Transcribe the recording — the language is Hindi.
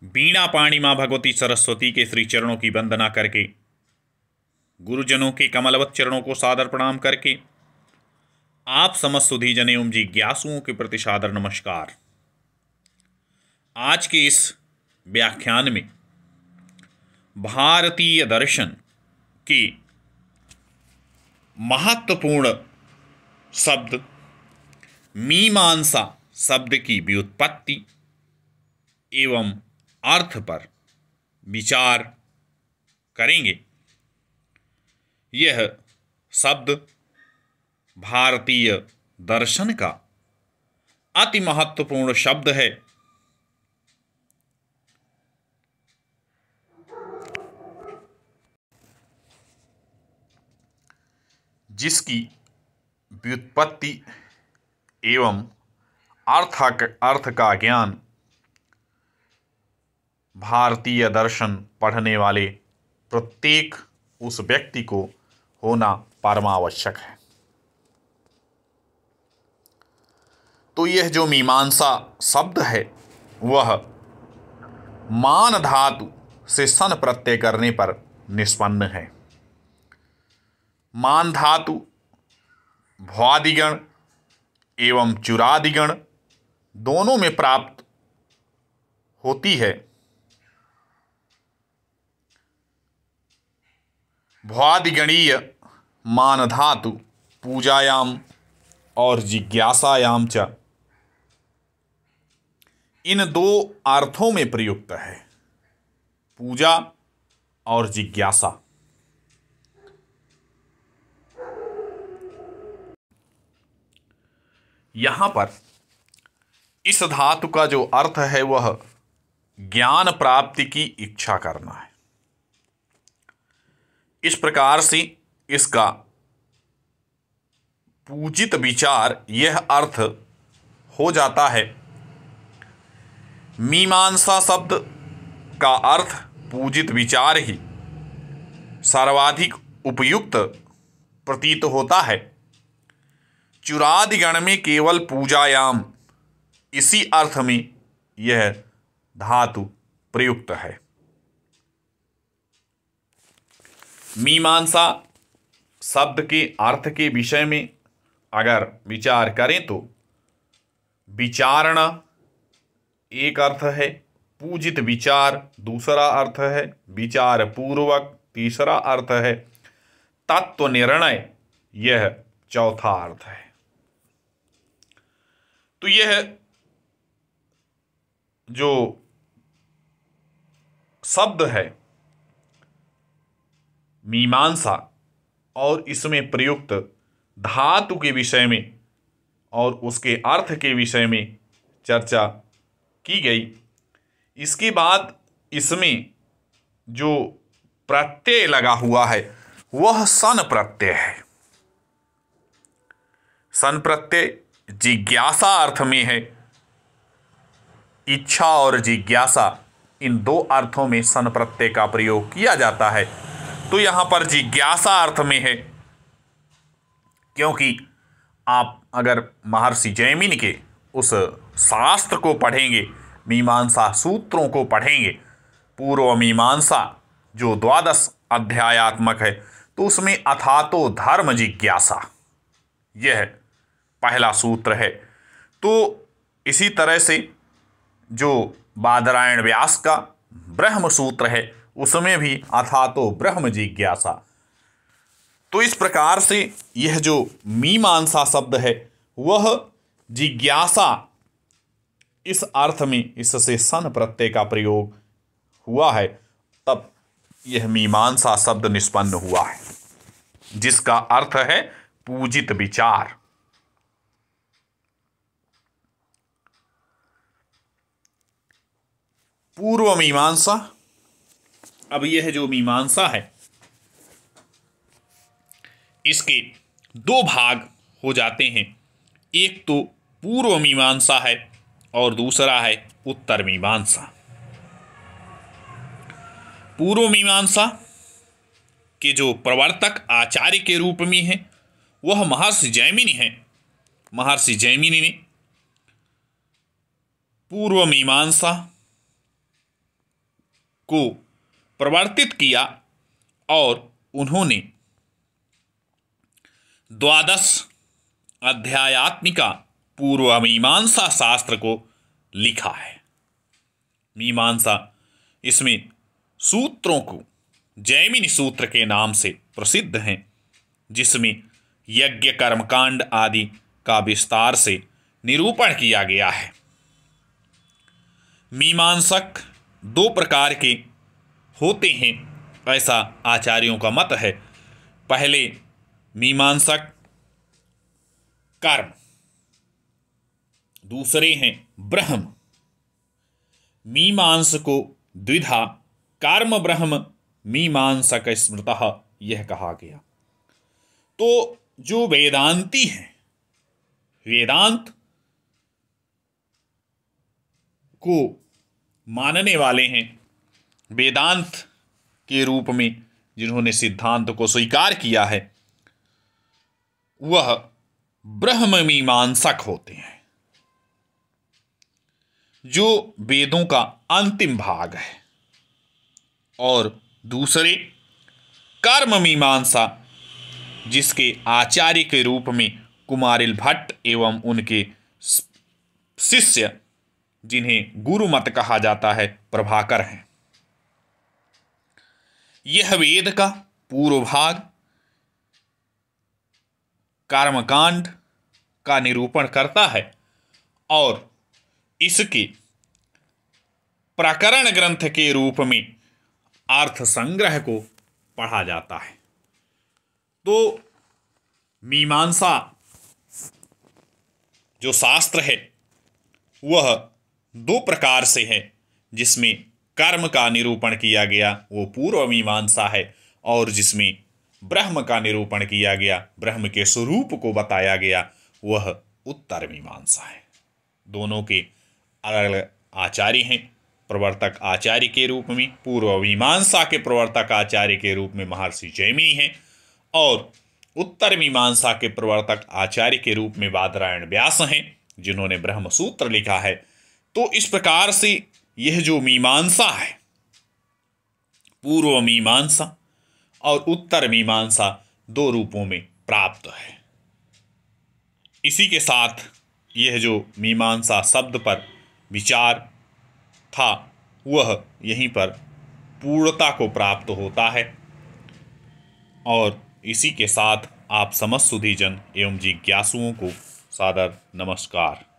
बीणा पाणी माँ भगवती सरस्वती के श्री चरणों की वंदना करके, गुरुजनों के कमलवत चरणों को सादर प्रणाम करके, आप समस्त सुधी जन एवं जिज्ञासुओं के प्रति सादर नमस्कार। आज के इस व्याख्यान में भारतीय दर्शन के महत्वपूर्ण शब्द मीमांसा शब्द की व्युत्पत्ति एवं अर्थ पर विचार करेंगे। यह शब्द भारतीय दर्शन का अति महत्वपूर्ण शब्द है। जिसकी व्युत्पत्ति एवं अर्थ का ज्ञान भारतीय दर्शन पढ़ने वाले प्रत्येक उस व्यक्ति को होना परमावश्यक है। तो यह जो मीमांसा शब्द है वह मान धातु से सन प्रत्यय करने पर निष्पन्न है। मान धातु भ्वादिगण एवं चुरादिगण दोनों में प्राप्त होती है। भ्वादिगणीय मान धातु पूजायाम और जिज्ञासायाम च इन दो अर्थों में प्रयुक्त है, पूजा और जिज्ञासा। यहाँ पर इस धातु का जो अर्थ है वह ज्ञान प्राप्ति की इच्छा करना है। इस प्रकार से इसका पूजित विचार यह अर्थ हो जाता है। मीमांसा शब्द का अर्थ पूजित विचार ही सर्वाधिक उपयुक्त प्रतीत होता है। चुरादिगण में केवल पूजायाम इसी अर्थ में यह धातु प्रयुक्त है। मीमांसा शब्द के अर्थ के विषय में अगर विचार करें तो विचारणा एक अर्थ है, पूजित विचार दूसरा अर्थ है, विचार पूर्वक तीसरा अर्थ है, तत्व निर्णय यह चौथा अर्थ है। तो यह जो शब्द है मीमांसा और इसमें प्रयुक्त धातु के विषय में और उसके अर्थ के विषय में चर्चा की गई। इसके बाद इसमें जो प्रत्यय लगा हुआ है वह सन प्रत्यय है। सन प्रत्यय जिज्ञासा अर्थ में है। इच्छा और जिज्ञासा इन दो अर्थों में सन प्रत्यय का प्रयोग किया जाता है। तो यहाँ पर जिज्ञासा अर्थ में है, क्योंकि आप अगर महर्षि जैमिनि के उस शास्त्र को पढ़ेंगे, मीमांसा सूत्रों को पढ़ेंगे, पूर्व मीमांसा जो 12 अध्यायात्मक है, तो उसमें अथातो धर्म जिज्ञासा यह पहला सूत्र है। तो इसी तरह से जो बादरायण व्यास का ब्रह्म सूत्र है उसमें भी अथातो ब्रह्म जिज्ञासा। तो इस प्रकार से यह जो मीमांसा शब्द है वह जिज्ञासा इस अर्थ में इससे सन प्रत्यय का प्रयोग हुआ है, तब यह मीमांसा शब्द निष्पन्न हुआ है, जिसका अर्थ है पूजित विचार। पूर्व मीमांसा, अब यह जो मीमांसा है इसके दो भाग हो जाते हैं। एक तो पूर्व मीमांसा है और दूसरा है उत्तर मीमांसा। पूर्व मीमांसा के जो प्रवर्तक आचार्य के रूप में हैं वह महर्षि जैमिनि हैं। महर्षि जैमिनि ने पूर्व मीमांसा को प्रवर्तित किया और उन्होंने द्वादश अध्यायात्मिका पूर्व मीमांसा शास्त्र को लिखा है। मीमांसा इसमें सूत्रों को जैमिनी सूत्र के नाम से प्रसिद्ध हैं, जिसमें यज्ञ कर्मकांड आदि का विस्तार से निरूपण किया गया है। मीमांसक दो प्रकार के होते हैं, ऐसा आचार्यों का मत है। पहले मीमांसक कर्म, दूसरे हैं ब्रह्म। मीमांसको द्विधा कर्म ब्रह्म मीमांसक स्मृतः, यह कहा गया। तो जो वेदांती हैं, वेदांत को मानने वाले हैं, वेदांत के रूप में जिन्होंने सिद्धांत को स्वीकार किया है, वह ब्रह्म मीमांसक होते हैं, जो वेदों का अंतिम भाग है। और दूसरे कर्म मीमांसा, जिसके आचार्य के रूप में कुमारिल भट्ट एवं उनके शिष्य, जिन्हें गुरुमत कहा जाता है, प्रभाकर हैं। यह वेद का पूर्व भाग कर्मकांड का निरूपण करता है और इसके प्रकरण ग्रंथ के रूप में अर्थ संग्रह को पढ़ा जाता है। तो मीमांसा जो शास्त्र है वह दो प्रकार से है, जिसमें कर्म का निरूपण किया गया वो पूर्व मीमांसा है, और जिसमें ब्रह्म का निरूपण किया गया, ब्रह्म के स्वरूप को बताया गया, वह उत्तर मीमांसा है। दोनों के अलग अलग आचार्य हैं। प्रवर्तक आचार्य के रूप में पूर्व मीमांसा के प्रवर्तक आचार्य के रूप में महर्षि जैमिनी हैं, और उत्तर मीमांसा के प्रवर्तक आचार्य के रूप में बादरायण व्यास हैं, जिन्होंने ब्रह्म सूत्र लिखा है। तो इस प्रकार से यह जो मीमांसा है, पूर्व मीमांसा और उत्तर मीमांसा, दो रूपों में प्राप्त है। इसी के साथ यह जो मीमांसा शब्द पर विचार था, वह यहीं पर पूर्णता को प्राप्त होता है। और इसी के साथ आप समस्त सुधीजन एवं जिज्ञासुओं को सादर नमस्कार।